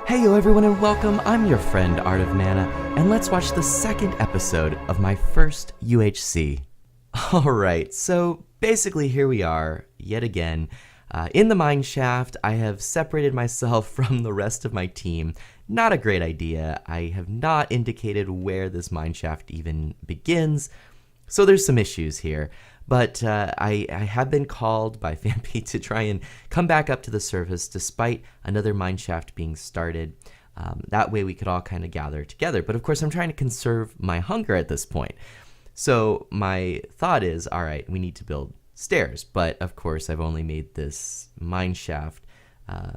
Hey yo everyone and welcome, I'm your friend artofmana, and let's watch the second episode of my first UHC. Alright, so basically here we are, yet again. In the mine shaft, I have separated myself from the rest of my team. Not a great idea. I have not indicated where this mine shaft even begins, so there's some issues here. But I have been called by Fampi to try and come back up to the surface despite another mine shaft being started. That way we could all kind of gather together. But of course I'm trying to conserve my hunger at this point. So my thought is, all right, we need to build stairs. But of course I've only made this mine shaft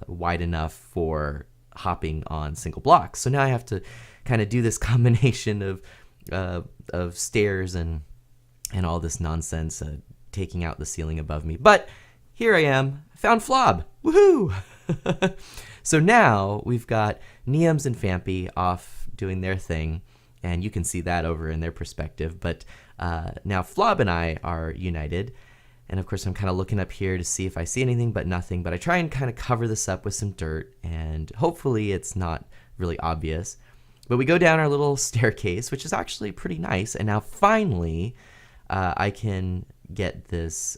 wide enough for hopping on single blocks. So now I have to kind of do this combination of stairs and all this nonsense, taking out the ceiling above me. But here I am, found Flob, woohoo! So now we've got Neums and Fampi off doing their thing, and you can see that over in their perspective. But now Flob and I are united, and of course I'm kind of looking up here to see if I see anything, but nothing. But I try and kind of cover this up with some dirt, and hopefully it's not really obvious. But we go down our little staircase, which is actually pretty nice, and now finally I can get this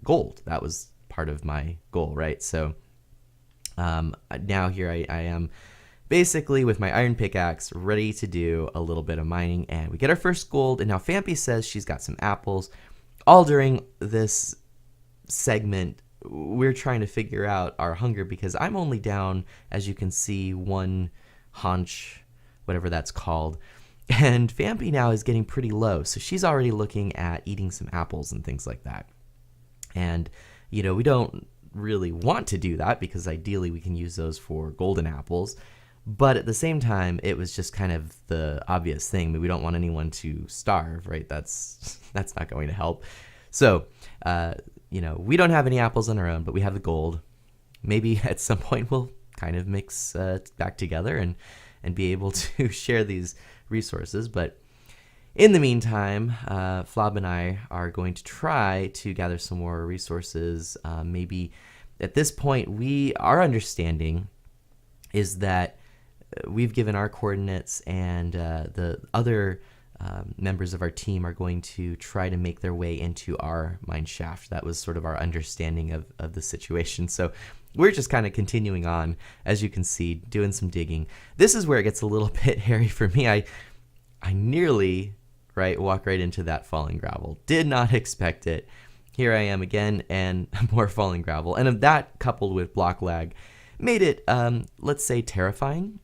gold. That was part of my goal, right? So now here I am basically with my iron pickaxe ready to do a little bit of mining, and we get our first gold. And now Fampi says she's got some apples. All during this segment we're trying to figure out our hunger, because I'm only down, as you can see, one haunch, whatever that's called. And Fampi now is getting pretty low, so she's already looking at eating some apples and things like that. And, you know, we don't really want to do that because ideally we can use those for golden apples. But at the same time, it was just kind of the obvious thing. I mean, we don't want anyone to starve, right? That's not going to help. So, you know, we don't have any apples on our own, but we have the gold. Maybe at some point we'll kind of mix back together and be able to share these resources. But in the meantime, Flob and I are going to try to gather some more resources. Maybe at this point, our understanding is that we've given our coordinates, and the other members of our team are going to try to make their way into our mine shaft. That was sort of our understanding of the situation. So we're just kind of continuing on, as you can see, doing some digging. This is where it gets a little bit hairy for me. I nearly walk right into that falling gravel. Did not expect it. Here I am again, and more falling gravel. And that, coupled with block lag, made it, let's say, terrifying.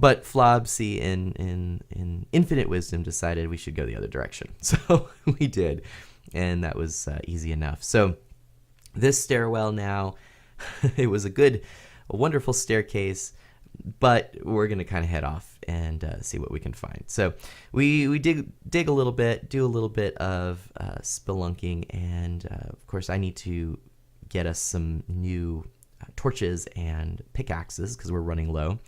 But Flobsy, in infinite wisdom, decided we should go the other direction. So we did, and that was easy enough. So this stairwell now, it was a wonderful staircase, but we're going to kind of head off and see what we can find. So we dig a little bit, do a little bit of spelunking, and of course I need to get us some new torches and pickaxes because we're running low.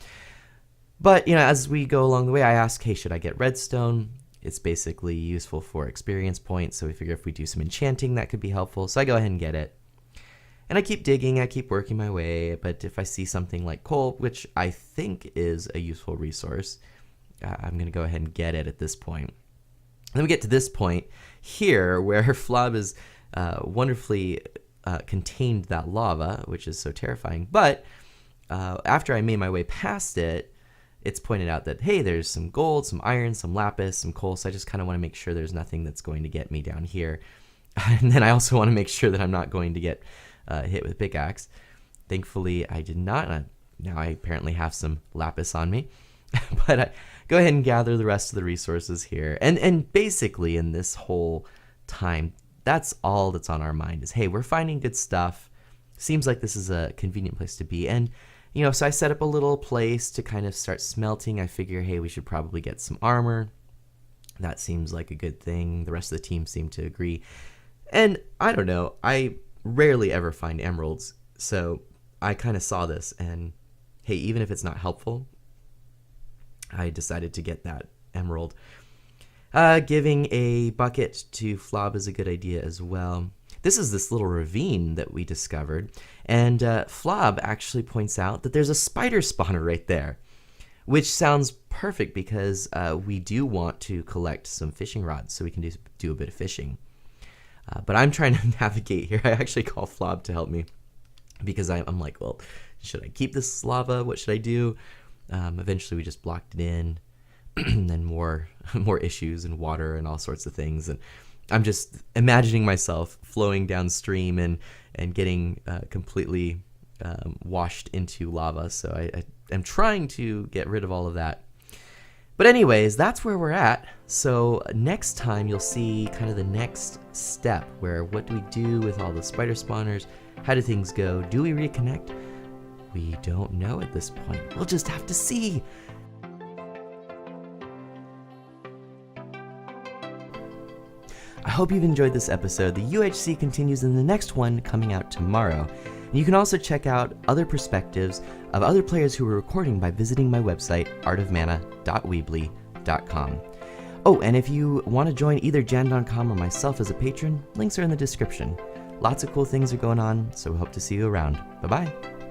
But, you know, as we go along the way, I ask, hey, should I get redstone? It's basically useful for experience points, so we figure if we do some enchanting, that could be helpful. So I go ahead and get it. And I keep digging, I keep working my way, but if I see something like coal, which I think is a useful resource, I'm going to go ahead and get it at this point. And then we get to this point here where Flob has wonderfully contained that lava, which is so terrifying. But after I made my way past it, it's pointed out that, hey, there's some gold, some iron, some lapis, some coal, so I just kind of want to make sure there's nothing that's going to get me down here. And then I also want to make sure that I'm not going to get hit with a pickaxe. Thankfully, I did not. Now I apparently have some lapis on me. But I go ahead and gather the rest of the resources here. And basically, in this whole time, that's all that's on our mind is, hey, we're finding good stuff. Seems like this is a convenient place to be. And, you know, so I set up a little place to kind of start smelting. I figure, hey, we should probably get some armor. That seems like a good thing. The rest of the team seemed to agree. And I don't know, I rarely ever find emeralds. So I kind of saw this and, hey, even if it's not helpful, I decided to get that emerald. Giving a bucket to Flob is a good idea as well. This is this little ravine that we discovered, and Flob actually points out that there's a spider spawner right there, which sounds perfect because we do want to collect some fishing rods so we can do a bit of fishing. But I'm trying to navigate here. I actually call Flob to help me because I'm like, well, should I keep this lava? What should I do? Eventually we just blocked it in, and then more issues and water and all sorts of things. And I'm just imagining myself flowing downstream and getting completely washed into lava. So I am trying to get rid of all of that. But anyways, that's where we're at. So next time you'll see kind of the next step where what do we do with all the spider spawners? How do things go? Do we reconnect? We don't know at this point. We'll just have to see. I hope you've enjoyed this episode. The UHC continues in the next one coming out tomorrow. And you can also check out other perspectives of other players who are recording by visiting my website, artofmana.weebly.com. Oh, and if you want to join either Jandoncom or myself as a patron, links are in the description. Lots of cool things are going on, so we hope to see you around. Bye-bye.